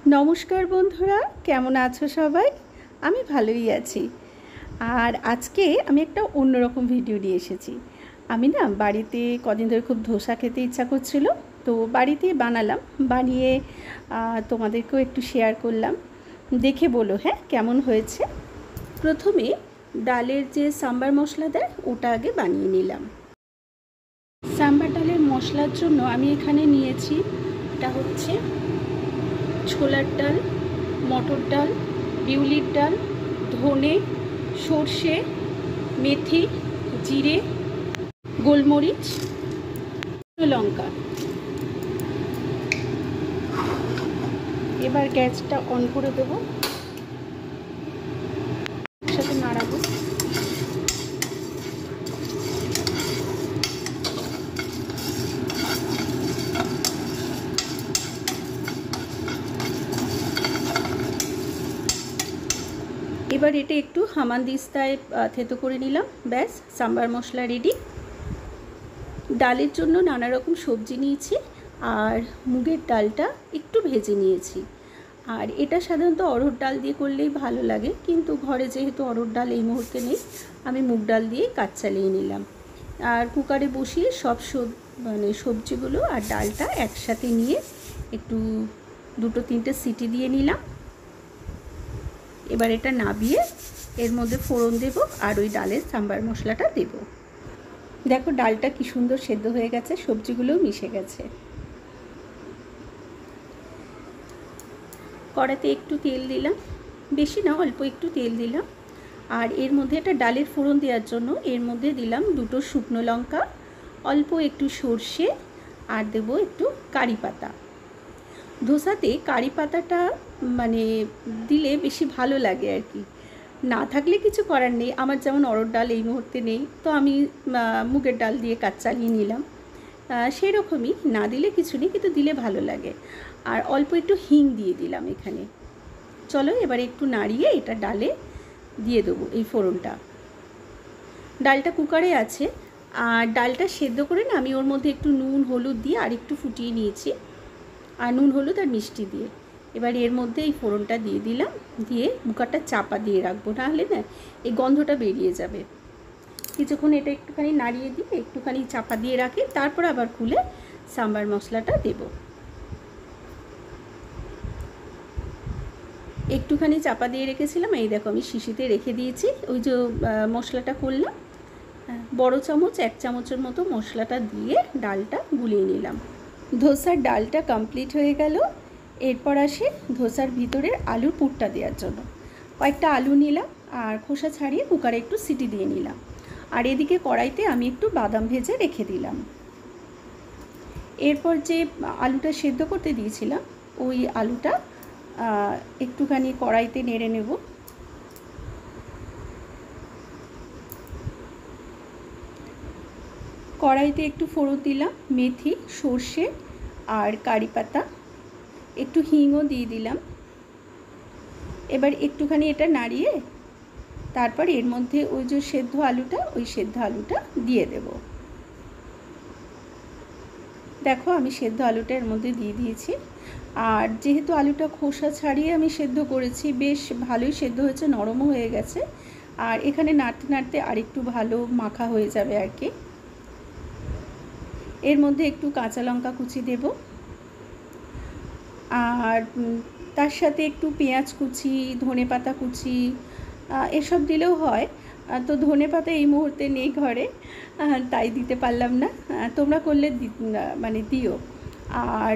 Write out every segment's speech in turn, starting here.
নমস্কার বন্ধুরা, কেমন আছো সবাই? আমি ভালোই আছি। আর আজকে আমি একটা অন্যরকম ভিডিও নিয়ে এসেছি। আমি না বাড়িতে কদিন ধরে খুব ধোসা খেতে ইচ্ছা করছিল, তো বাড়িতেই বানালাম। বানিয়ে তোমাদেরকেও একটু শেয়ার করলাম। দেখে বলো হ্যাঁ কেমন হয়েছে। প্রথমে ডালের যে সাম্বার মশলা দেয় ওটা আগে বানিয়ে নিলাম। সাম্বার ডালের মশলার জন্য আমি এখানে নিয়েছি, এটা হচ্ছে ছোলার ডাল, মটর ডাল, বিউলির ডাল, ধনে, সর্ষে, মেথি, জিরে, গোলমরিচ, লঙ্কা। এবার গ্যাসটা অন করে দেবো, একসাথে নাড়াবো। এবার এটা একটু হামানদিস্তায় থেতো করে নিলাম। ব্যাস, সাম্বার মশলা রেডি। ডালের জন্য নানা রকম সবজি নিয়েছি, আর মুগের ডালটা একটু ভেজে নিয়েছি। আর এটা সাধারণত অড়হর ডাল দিয়ে করলেই ভালো লাগে, কিন্তু ঘরে যেহেতু অড়হর ডাল এই মুহূর্তে নেই, আমি মুগ ডাল দিয়ে কাজ চালিয়ে নিলাম। আর কুকারে বসিয়ে সব সবজিগুলো আর ডালটা একসাথে নিয়ে একটু 2-3টে সিটি দিয়ে নিলাম। এবার এটা নাবিয়ে এর মধ্যে ফোড়ন দেব আর ওই ডালের সাম্বার মশলাটা দেব। দেখো ডালটা কি সুন্দর সেদ্ধ হয়ে গেছে, সবজিগুলোও মিশে গেছে। কড়াতে একটু তেল দিলাম, বেশি না, অল্প একটু তেল দিলাম। আর এর মধ্যে একটা ডালের ফোড়ন দেওয়ার জন্য এর মধ্যে দিলাম 2টো শুকনো লঙ্কা, অল্প একটু সর্ষে, আর দেব একটু কারি পাতা। ধোসাতে কারি পাতাটা মানে দিলে বেশি ভালো লাগে আর কি। না থাকলে কিছু করার নেই, আমার যেমন অড়হর ডাল এই মুহূর্তে নেই, তো আমি মুগের ডাল দিয়ে কাজ চালিয়ে নিলাম। সেরকমই, না দিলে কিছু নেই, কিন্তু দিলে ভালো লাগে। আর অল্প একটু হিং দিয়ে দিলাম এখানে। চলো এবার একটু নাড়িয়ে এটা ডালে দিয়ে দেবো এই ফোড়নটা। ডালটা কুকারে আছে, আর ডালটা সেদ্ধ করে না আমি ওর মধ্যে একটু নুন হলুদ দিয়ে আর একটু ফুটিয়ে নিয়েছি, আর নুন হলুদ আর মিষ্টি দিয়ে। এবার এর মধ্যে এই ফোড়নটা দিয়ে দিলাম, দিয়ে কুকারটা চাপা দিয়ে রাখবো, নাহলে না এই গন্ধটা বেরিয়ে যাবে। কিছুক্ষণ এটা একটুখানি নাড়িয়ে দিয়ে একটুখানি চাপা দিয়ে রাখি, তারপর আবার খুলে সাম্বার মশলাটা দেব। একটুখানি চাপা দিয়ে রেখেছিলাম, এই দেখো আমি শিশিতে রেখে দিয়েছি। ওই যে মশলাটা করলাম, বড় চামচ 1 চামচের মতো মশলাটা দিয়ে ডালটা গুলিয়ে নিলাম। ধোসার ডালটা কমপ্লিট হয়ে গেল। এরপর আসে ধোসার ভিতরের আলুর পুরটা দেওয়ার জন্য। কয়েকটা আলু নিলাম আর খোসা ছাড়িয়ে কুকারে একটু সিটি দিয়ে নিলাম। আর এদিকে কড়াইতে আমি একটু বাদাম ভেজে রেখে দিলাম। এরপর যে আলুটা সেদ্ধ করতে দিয়েছিলাম ওই আলুটা একটুখানি কড়াইতে নেড়ে নেব। কড়াইতে একটু ফোড়ন দিলাম, মেথি, সর্ষে আর কারি পাতা, একটু হিংও দিয়ে দিলাম। এবার একটুখানি এটা নাড়িয়ে তারপর এর মধ্যে ওই যে সেদ্ধ আলুটা, ওই সেদ্ধ আলুটা দিয়ে দেব। দেখো আমি সেদ্ধ আলুটা এর মধ্যে দিয়ে দিয়েছি। আর যেহেতু আলুটা খোসা ছাড়িয়ে আমি সেদ্ধ করেছি, বেশ ভালোই সেদ্ধ হয়েছে, নরমও হয়ে গেছে। আর এখানে নাড়তে নাড়তে আরেকটু ভালো মাখা হয়ে যাবে আর কি। এর মধ্যে একটু কাঁচা লঙ্কা কুচি দেব, আর তার সাথে একটু পেঁয়াজ কুচি, ধনেপাতা কুচি, এসব দিলেও হয়। তো ধনেপাতা এই মুহূর্তে নেই ঘরে, তাই দিতে পারলাম না। তোমরা করলে মানে দিও। আর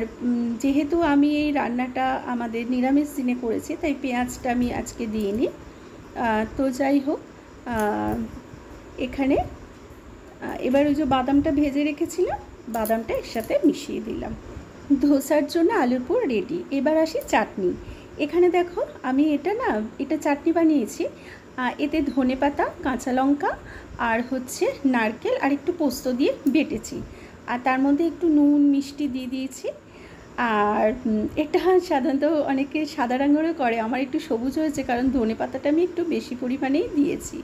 যেহেতু আমি এই রান্নাটা আমাদের নিরামিষ দিনে করেছি, তাই পেঁয়াজটা আমি আজকে দিইনি। তো যাই হোক, এখানে এবার ওই যে বাদামটা ভেজে রেখেছিলাম, বাদামটা এর সাথে মিশিয়ে দিলাম। ধোসার জন্য আলুর পুর রেডি। এবার আসি চাটনি। এখানে দেখো আমি এটা চাটনি বানিয়েছি। এতে ধনেপাতা, কাঁচা লঙ্কা আর হচ্ছে নারকেল আর একটু পোস্ত দিয়ে বেটেছি, আর তার মধ্যে একটু নুন মিষ্টি দিয়ে দিয়েছি। আর এটা সাধারণত অনেকে সাদা রঙেরও করে, আমার একটু সবুজ হয়েছে কারণ ধনেপাতাটা আমি একটু বেশি পরিমাণেই দিয়েছি।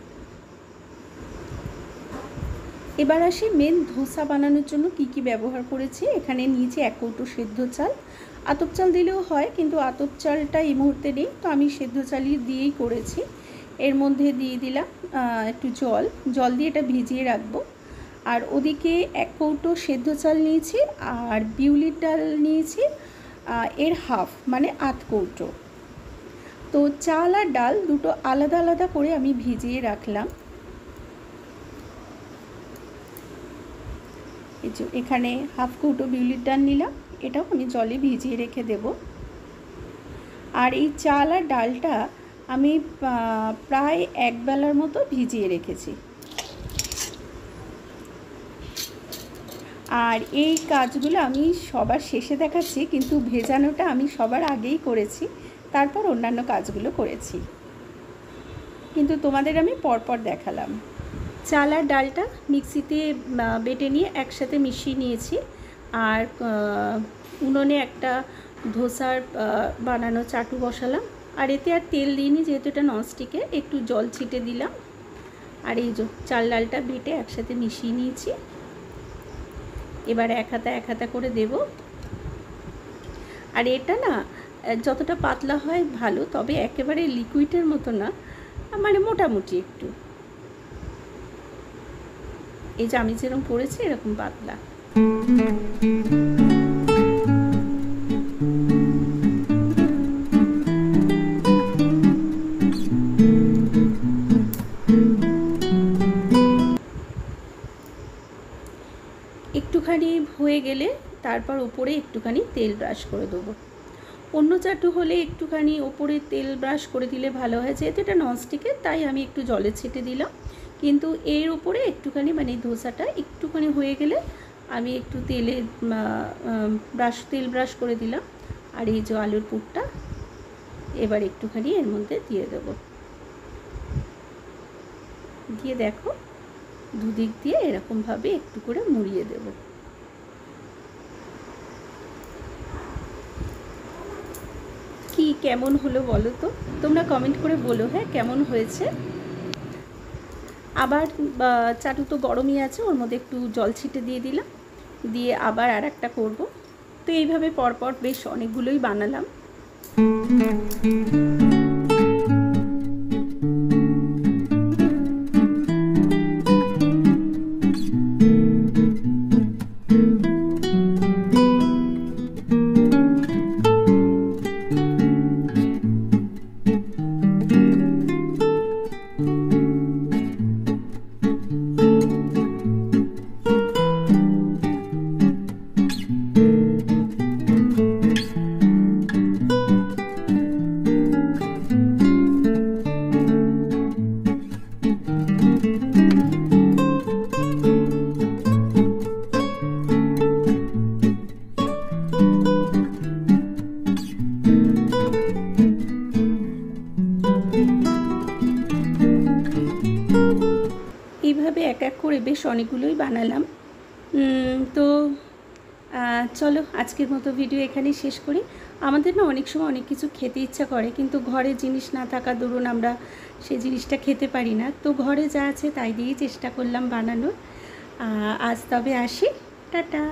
এবার আসি মেন ধোসা বানানোর জন্য কি কি ব্যবহার করেছি। এখানে নিয়েছি 1 কৌটো সেদ্ধ চাল, আতপ চাল দিলেও হয়, কিন্তু আতপ চালটা এই মুহূর্তে নেই, তো আমি সেদ্ধ চালই দিয়েই করেছি। এর মধ্যে দিয়ে দিলাম একটু জল দিয়ে এটা ভিজিয়ে রাখবো। আর ওদিকে 1 কৌটো সেদ্ধ চাল নিয়েছি, আর বিউলির ডাল নিয়েছি এর হাফ, মানে 8 কৌটো। তো চাল আর ডাল দুটো আলাদা আলাদা করে আমি ভিজিয়ে রাখলাম। এই যে এখানে হাফ কৌটো বিউলির ডাল নিলাম, এটাও আমি জলে ভিজিয়ে রেখে দেব। আর এই চাল আর ডালটা আমি প্রায় 1 বেলার মতো ভিজিয়ে রেখেছি। আর এই কাজগুলো আমি সবার শেষে দেখাচ্ছি, কিন্তু ভেজানোটা আমি সবার আগেই করেছি, তারপর অন্যান্য কাজগুলো করেছি, কিন্তু তোমাদের আমি পরপর দেখালাম। চাল আর ডালটা মিক্সিতে বেটে নিয়ে একসাথে মিশিয়ে নিয়েছি। আর উনুনে একটা ধোসার বানানো চাটু বসালাম। আর এতে আর তেল দিইনি, যেহেতু এটা ননস্টিকে, একটু জল ছিটে দিলাম। আর এই যে চাল ডালটা বেটে একসাথে মিশিয়ে নিয়েছি। এবার এক হাতা করে দেব। আর এটা না যতটা পাতলা হয় ভালো, তবে একেবারে লিকুইডের মতো না, মানে মোটামুটি একটু, এই যে আমি যেরকম করেছি এরকম পাতলা। একটুখানি হয়ে গেলে তারপর ওপরে একটুখানি তেল ব্রাশ করে দেবো। অন্য চাটু হলে একটুখানি ওপরে তেল ব্রাশ করে দিলে ভালো হয়, যেহেতু এটা ননস্টিকের তাই আমি একটু জলে ছেটে দিলাম। কিন্তু এর উপরে একটুখানি, মানে ধোসাটা একটুখানি হয়ে গেলে আমি একটু তেল ব্রাশ করে দিলাম। আর এই যে আলুর পুরটা এবার একটুখানি এর মধ্যে দিয়ে দেব। দিয়ে দেখো দুদিক দিয়ে এরকমভাবে একটু করে মুড়িয়ে দেব। কি কেমন হলো বলো তো, তোমরা কমেন্ট করে বলো হ্যাঁ কেমন হয়েছে। আবার চাটু তো গরমই আছে, ওর মধ্যে একটু জল ছিটে দিয়ে দিলাম, দিয়ে আবার আর একটা করবো। তো এইভাবে পরপর বেশ অনেকগুলোই বানালাম। এইভাবে এক এক করে বেশ অনেকগুলোই বানালাম। তো চলো আজকের মতো ভিডিও এখানেই শেষ করি। আমাদের না অনেক সময় অনেক কিছু খেতে ইচ্ছা করে, কিন্তু ঘরে জিনিস না থাকা দরুন আমরা সেই জিনিসটা খেতে পারি না। তো ঘরে যা আছে তাই দিয়েই চেষ্টা করলাম বানানোর। আজ তবে আসি, টাটা।